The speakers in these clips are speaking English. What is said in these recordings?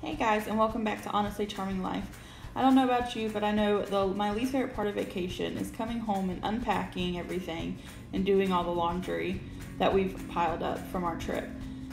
Hey guys, and welcome back to Honestly Charming Life. I don't know about you, but I know my least favorite part of vacation is coming home and unpacking everything and doing all the laundry that we've piled up from our trip.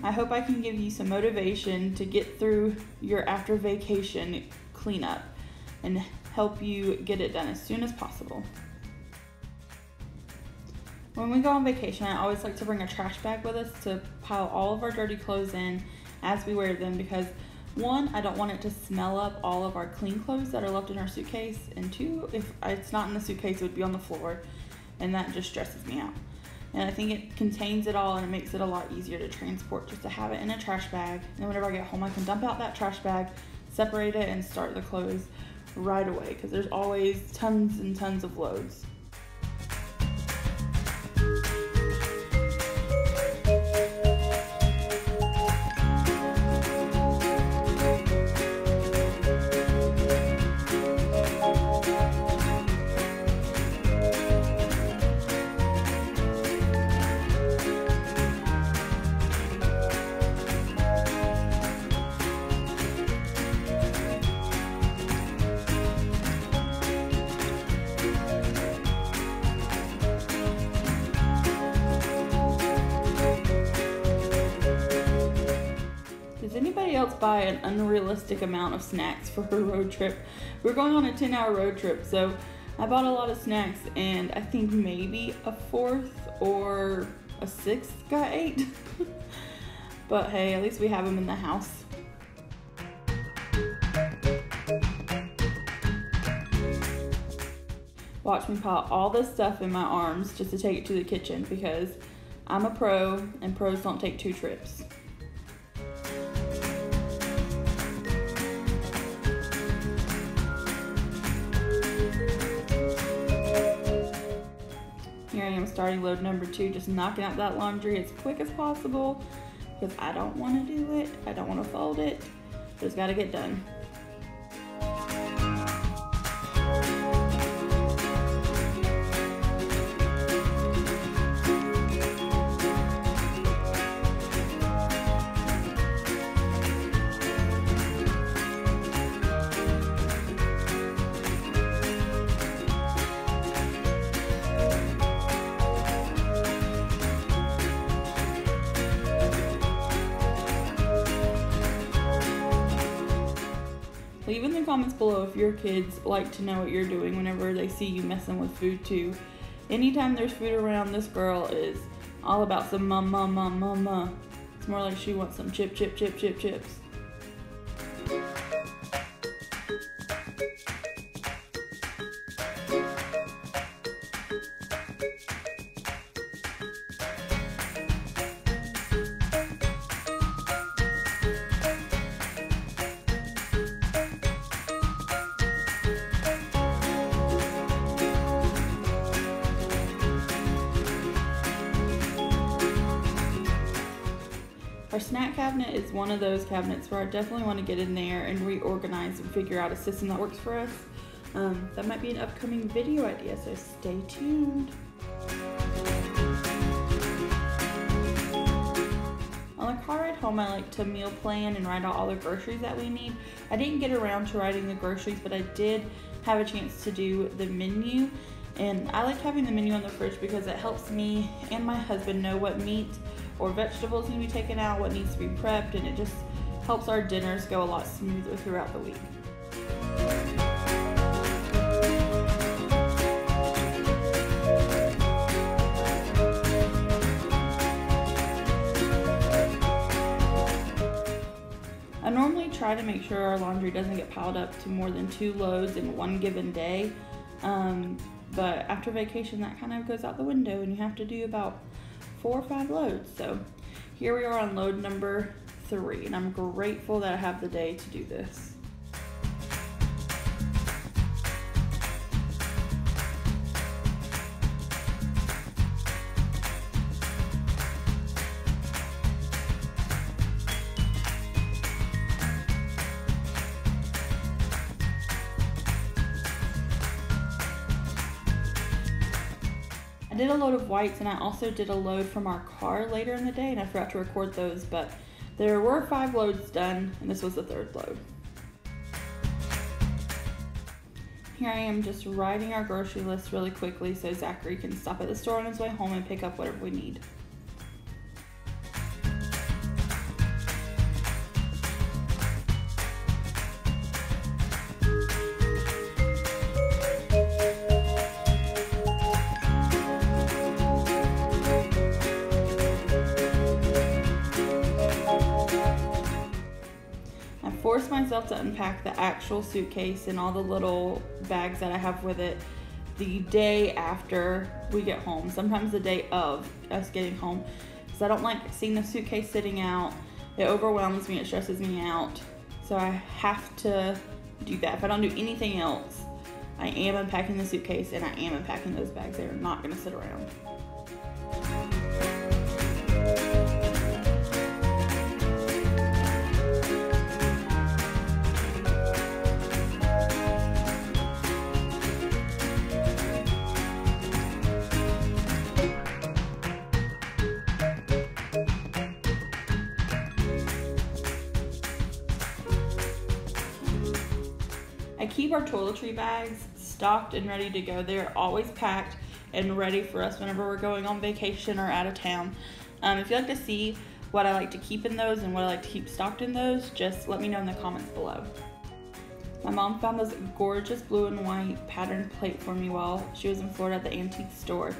I hope I can give you some motivation to get through your after vacation cleanup and help you get it done as soon as possible. When we go on vacation, I always like to bring a trash bag with us to pile all of our dirty clothes in as we wear them because one, I don't want it to smell up all of our clean clothes that are left in our suitcase, and two, if it's not in the suitcase, it would be on the floor, and that just stresses me out. And I think it contains it all and it makes it a lot easier to transport just to have it in a trash bag. And whenever I get home, I can dump out that trash bag, separate it, and start the clothes right away because there's always tons and tons of loads. Does anybody else buy an unrealistic amount of snacks for a road trip? We're going on a 10-hour road trip, so I bought a lot of snacks, and I think maybe a fourth or a sixth got ate. But hey, at least we have them in the house. Watch me pile all this stuff in my arms just to take it to the kitchen because I'm a pro and pros don't take 2 trips. Here I am starting load number 2, just knocking out that laundry as quick as possible because I don't want to do it, I don't want to fold it, but it's got to get done. Leave in the comments below if your kids like to know what you're doing whenever they see you messing with food too. Anytime there's food around, this girl is all about some mama. It's more like she wants some chips. Our snack cabinet is one of those cabinets where I definitely want to get in there and reorganize and figure out a system that works for us. That might be an upcoming video idea, so stay tuned. On the car ride home, I like to meal plan and write out all the groceries that we need. I didn't get around to writing the groceries, but I did have a chance to do the menu. And I like having the menu on the fridge because it helps me and my husband know what meat or vegetables need to be taken out, what needs to be prepped, and it just helps our dinners go a lot smoother throughout the week. I normally try to make sure our laundry doesn't get piled up to more than 2 loads in one given day. But after vacation, that kind of goes out the window and you have to do about 4 or 5 loads. So here we are on load number 3, and I'm grateful that I have the day to do this. I did a load of whites, and I also did a load from our car later in the day, and I forgot to record those, but There were 5 loads done, and this was the 3rd load. Here I am just writing our grocery list really quickly so Zachary can stop at the store on his way home and pick up whatever we need. Force myself to unpack the actual suitcase and all the little bags that I have with it the day after we get home, sometimes the day of us getting home, because I don't like seeing the suitcase sitting out. It overwhelms me, it stresses me out, so I have to do that. If I don't do anything else, I am unpacking the suitcase and I am unpacking those bags. They are not going to sit around. I keep our toiletry bags stocked and ready to go. They're always packed and ready for us whenever we're going on vacation or out of town. If you'd like to see what I like to keep in those and what I like to keep stocked in those, just let me know in the comments below. My mom found this gorgeous blue and white patterned plate for me while she was in Florida at the antique store,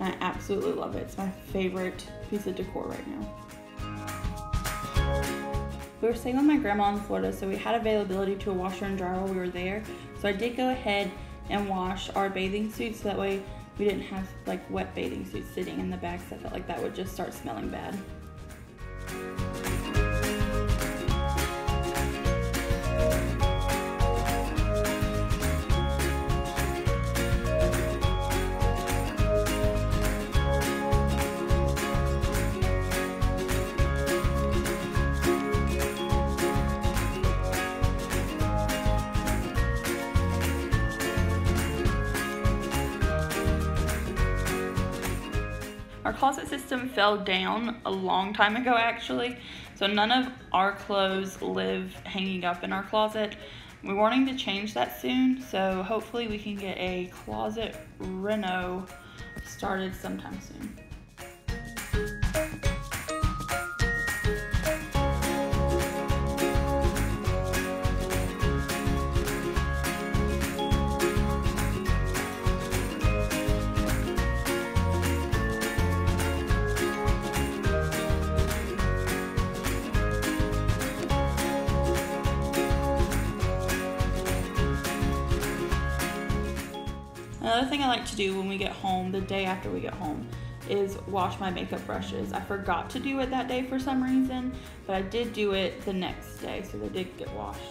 and I absolutely love it. It's my favorite piece of decor right now. We were staying with my grandma in Florida, so we had availability to a washer and dryer while we were there. So I did go ahead and wash our bathing suits, so that way we didn't have like wet bathing suits sitting in the bags. I felt like that would just start smelling bad. Our closet system fell down a long time ago actually, so none of our clothes live hanging up in our closet. We're wanting to change that soon, so hopefully we can get a closet reno started sometime soon. Another thing I like to do when we get home, the day after we get home, is wash my makeup brushes. I forgot to do it that day for some reason, but I did do it the next day, so they did get washed.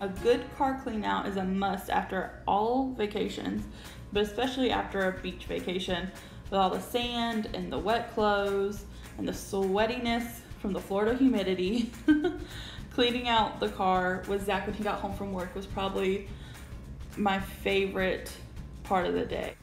A good car clean out is a must after all vacations, but especially after a beach vacation with all the sand and the wet clothes and the sweatiness from the Florida humidity. Cleaning out the car with Zach when he got home from work was probably my favorite part of the day.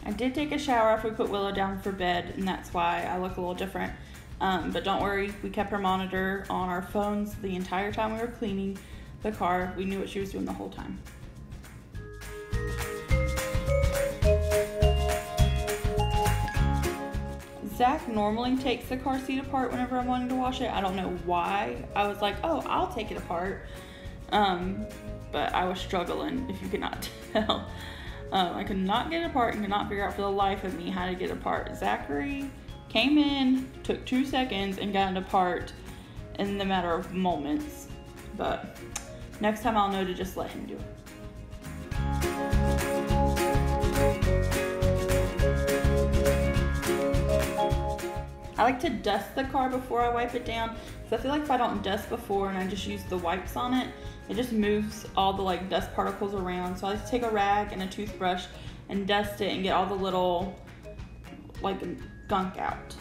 I did take a shower after we put Willow down for bed, and that's why I look a little different. But don't worry, we kept her monitor on our phones the entire time we were cleaning the car. We knew what she was doing the whole time. Zach normally takes the car seat apart whenever I'm wanting to wash it. I don't know why. I was like, oh, I'll take it apart. but I was struggling, if you could not tell. I could not get it apart and could not figure out for the life of me how to get it apart. Zachary came in, took 2 seconds, and got it apart in the matter of moments. But next time I'll know to just let him do it. I like to dust the car before I wipe it down, because I feel like if I don't dust before and I just use the wipes on it, it just moves all the like dust particles around. So I like to take a rag and a toothbrush and dust it and get all the little like gunk out.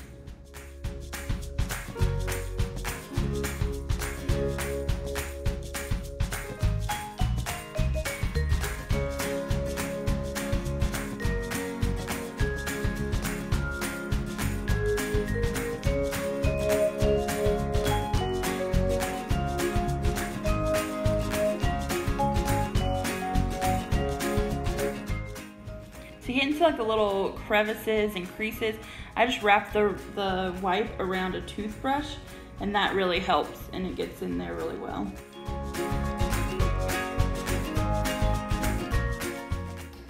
To get into like the little crevices and creases, I just wrap the wipe around a toothbrush, and that really helps, and it gets in there really well.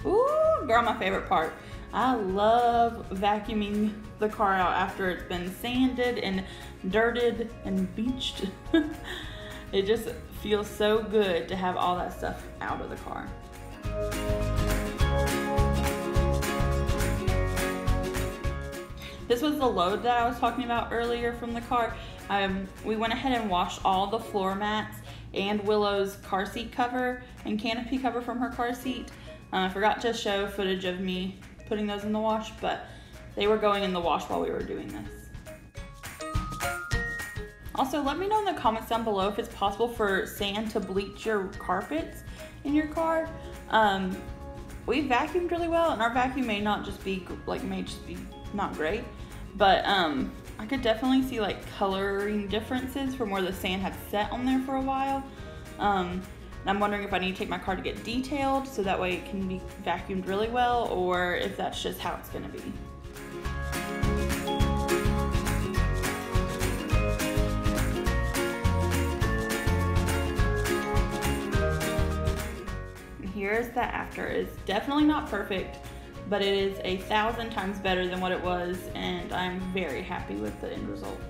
Ooh, girl, my favorite part. I love vacuuming the car out after it's been sanded and dirted and beached. It just feels so good to have all that stuff out of the car. This was the load that I was talking about earlier from the car. We went ahead and washed all the floor mats and Willow's car seat cover and canopy cover from her car seat. I forgot to show footage of me putting those in the wash, but they were going in the wash while we were doing this. Also, let me know in the comments down below if it's possible for sand to bleach your carpets in your car. We vacuumed really well, and our vacuum may just be not great, but I could definitely see like coloring differences from where the sand had set on there for a while. And I'm wondering if I need to take my car to get detailed so that way it can be vacuumed really well, or if that's just how it's gonna be. Here's the after. It's definitely not perfect, but it is 1,000 times better than what it was, and I'm very happy with the end result.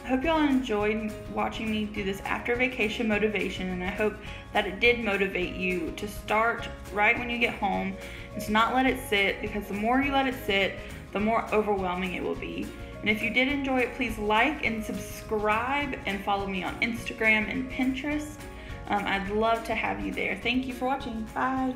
I hope y'all enjoyed watching me do this after vacation motivation, and I hope that it did motivate you to start right when you get home and to not let it sit, because the more you let it sit, the more overwhelming it will be. And if you did enjoy it, please like and subscribe and follow me on Instagram and Pinterest. I'd love to have you there. Thank you for watching. Bye.